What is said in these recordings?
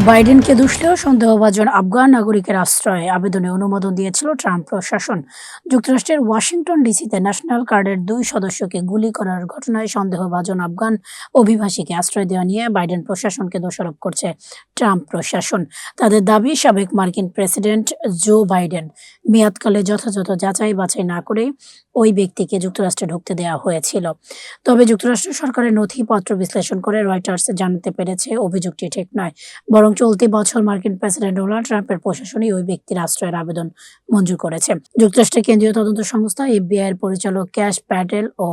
বাইডেনকে দুষলেও সন্দেহভাজন আফগান নাগরিকের আশ্রয়ে আবেদনে অনুমোদন দিয়েছিল ট্রাম্প প্রশাসন। যুক্তরাষ্ট্রের ওয়াশিংটন ডিসিতে ন্যাশনাল গার্ডের 2 সদস্যকে গুলি করার ঘটনায় সন্দেহভাজন আফগান অভিবাসীকে আশ্রয় দেওয়া নিয়ে বাইডেন প্রশাসনকে দোষারোপ করছে ট্রাম্প প্রশাসন। তাদের দাবি, সাবেক মার্কিন প্রেসিডেন্ট জো বাইডেন মেয়াদকালে যথাযথ যাচাই বাছাই না করেই ওই ব্যক্তিকে যুক্তরাষ্ট্রে ঢুকতে দেওয়া হয়েছিল। তবে যুক্তরাষ্ট্র সরকারের নথিপত্র বিশ্লেষণ করে রয়টার্স জানতে পেরেছে অভিযোগটি ঠিক নয়, বরং চলতি বছর মার্কিন প্রেসিডেন্ট ডোনাল্ড ট্রাম্পের প্রশাসনই ওই ব্যক্তির আশ্রয়ের আবেদন মঞ্জুর করেছে। যুক্তরাষ্ট্রের কেন্দ্রীয় তদন্ত সংস্থা এফবিআই এর পরিচালক ক্যাশ প্যাটেল ও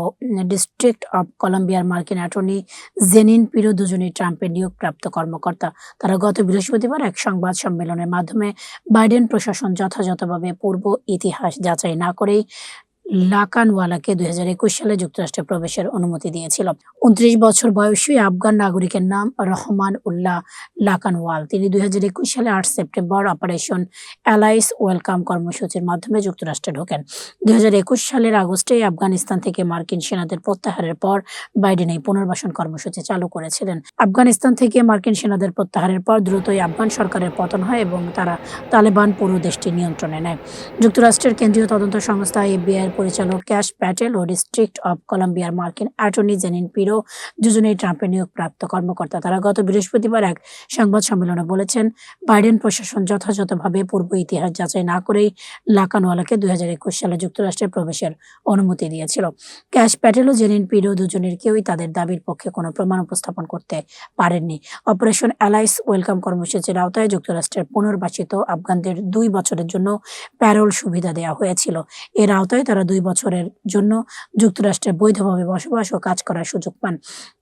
ডিস্ট্রিক্ট অব কলম্বিয়ার মার্কিন অ্যাটর্নি জেনিন পিরো দুজনেই ট্রাম্পের নিয়োগপ্রাপ্ত কর্মকর্তা। তারা গত বৃহস্পতিবার এক সংবাদ সম্মেলনের মাধ্যমে বাইডেন প্রশাসন যথাযথভাবে পূর্ব ইতিহাস যাচাই না করেই লাকানওয়ালাকে 2021 সালে যুক্তরাষ্ট্রে প্রবেশের অনুমতি দিয়েছিল। 29 বছর বয়সী আফগান নাগরিকের নাম রহমান উল্লাহ লাকানওয়াল। তিনি 2021 সালে 8 সেপ্টেম্বর অপারেশন অ্যালাইস ওয়েলকাম কর্মসূচির মাধ্যমে যুক্তরাষ্ট্রে ঢোকেন। 2021 সালের আগস্টে আফগানিস্তান থেকে মার্কিন সেনাদের প্রত্যাহারের পর বাইডেন এই পুনর্বাসন কর্মসূচি চালু করেছিলেন। আফগানিস্তান থেকে মার্কিন সেনাদের প্রত্যাহারের পর দ্রুতই আফগান সরকারের পতন হয় এবং তারা তালেবান পুরো দেশটি নিয়ন্ত্রণে নেয়। যুক্তরাষ্ট্রের কেন্দ্রীয় তদন্ত সংস্থা এফবিআই পরিচালক ক্যাশ প্যাটেল ও ডিস্ট্রিক্ট অব কলম্বিয়ার মার্কিন অ্যাটর্নি জেনিন পিরো দুজনেই ট্রাম্পের নিয়োগপ্রাপ্ত কর্মকর্তা। তারা গত বৃহস্পতিবার এক সংবাদ সম্মেলনে বলেছেন, বাইডেন প্রশাসন যথাযথভাবে পূর্ব ইতিহাস যাচাই না করেই লাকানওয়ালাকে 2021 সালে যুক্তরাষ্ট্রে প্রবেশের অনুমতি দিয়েছিল। ক্যাশ প্যাটেল ও জেনিন পিরো দুজনের কেউই তাদের দাবির পক্ষে কোনো প্রমাণ উপস্থাপন করতে পারেননি। অপারেশন অ্যালাইস ওয়েলকাম কর্মসূচির আওতায় যুক্তরাষ্ট্রের পুনর্বাসিত আফগানদের 2 বছরের জন্য প্যারোল সুবিধা দেওয়া হয়েছিল। এর আওতায় তারা 2 বছরের জন্য যুক্তরাষ্ট্রে বৈধভাবে বসবাস ও কাজ করার সুযোগ পান।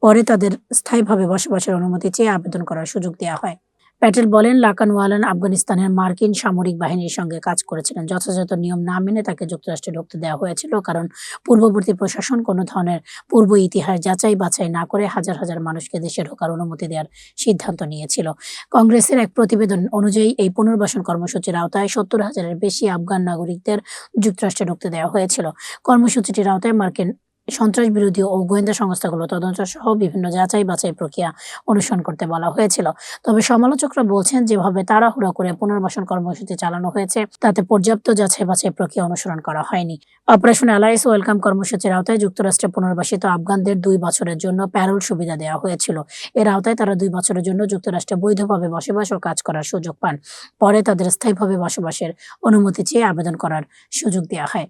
পরে তাদের স্থায়ীভাবে বসবাসের অনুমতি চেয়ে আবেদন করার সুযোগ দেওয়া হয়। প্যাটেল বলেন, লাকানওয়ালান আফগানিস্তানের মার্কিন সামরিক বাহিনীর সঙ্গে কাজ করেছিলেন। যথাযথ নিয়ম না মেনে তাকে যুক্তরাষ্ট্রে ঢুকতে দেওয়া হয়েছিল, কারণ পূর্ববর্তী প্রশাসন কোনো ধরনের পূর্ব ইতিহাস যাচাই বাছাই না করে হাজার হাজার মানুষকে দেশে ঢোকার অনুমতি দেওয়ার সিদ্ধান্ত নিয়েছিল। কংগ্রেসের এক প্রতিবেদন অনুযায়ী এই পুনর্বাসন কর্মসূচির আওতায় 70,000-এর বেশি আফগান নাগরিকদের যুক্তরাষ্ট্রে ঢুকতে দেওয়া হয়েছিল। কর্মসূচিটির আওতায় মার্কিন সন্ত্রাস বিরোধী ও গোয়েন্দা সংস্থাগুলো তদন্ত সহ বিভিন্ন যাচাই বাছাই প্রক্রিয়া অনুসরণ করতে বলা হয়েছিল। তবে সমালোচকরা বলছেন, যেভাবে তাড়াহুড়ো করে পুনর্বাসন কর্মসূচি চালানো হয়েছে তাতে পর্যাপ্ত যাচাই বাছাই প্রক্রিয়া অনুসরণ করা হয়নি। অপারেশন অ্যালাইস ওয়েলকাম কর্মসূচির আওতায় যুক্তরাষ্ট্রে পুনর্বাসিত আফগানদের 2 বছরের জন্য প্যারোল সুবিধা দেওয়া হয়েছিল। এর আওতায় তারা 2 বছরের জন্য যুক্তরাষ্ট্রে বৈধভাবে বসবাস ও কাজ করার সুযোগ পান। পরে তাদের স্থায়ীভাবে বসবাসের অনুমতি চেয়ে আবেদন করার সুযোগ দেওয়া হয়।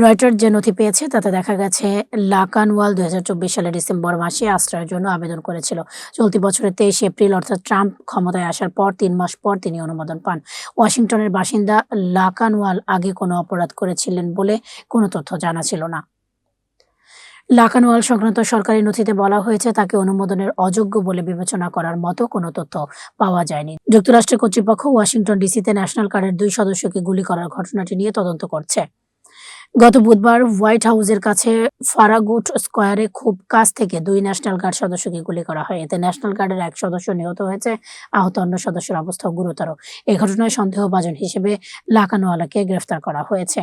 রয়টার্স যে নথি পেয়েছে তাতে দেখা গেছে, লাকানওয়াল 2024 সালের ডিসেম্বর মাসে আশ্রয়ের জন্য আবেদন করেছিল। চলতি বছরের 23 এপ্রিল অর্থাৎ ট্রাম্প ক্ষমতায় আসার পর 3 মাস পর তিনি অনুমোদন পান। ওয়াশিংটনের বাসিন্দা লাকানওয়াল আগে কোনো অপরাধ করেছিলেন বলে কোনো তথ্য জানা ছিল না। লাকানওয়াল সংক্রান্ত সরকারি নথিতে বলা হয়েছে, তাকে অনুমোদনের অযোগ্য বলে বিবেচনা করার মতো কোনো তথ্য পাওয়া যায়নি। যুক্তরাষ্ট্রের কর্তৃপক্ষ ওয়াশিংটন ডিসিতে ন্যাশনাল গার্ডের 2 সদস্যকে গুলি করার ঘটনাটি নিয়ে তদন্ত করছে। গত বুধবার হোয়াইট হাউসের কাছে ফারাগুট স্কয়ারে খুব কাছ থেকে 2 ন্যাশনাল গার্ড সদস্যকে গুলি করা হয়। এতে ন্যাশনাল গার্ডের 1 সদস্য নিহত হয়েছে, আহত অন্য সদস্যের অবস্থাও গুরুতর। এই ঘটনায় সন্দেহভাজন হিসেবে লাকানওয়ালাকে গ্রেফতার করা হয়েছে।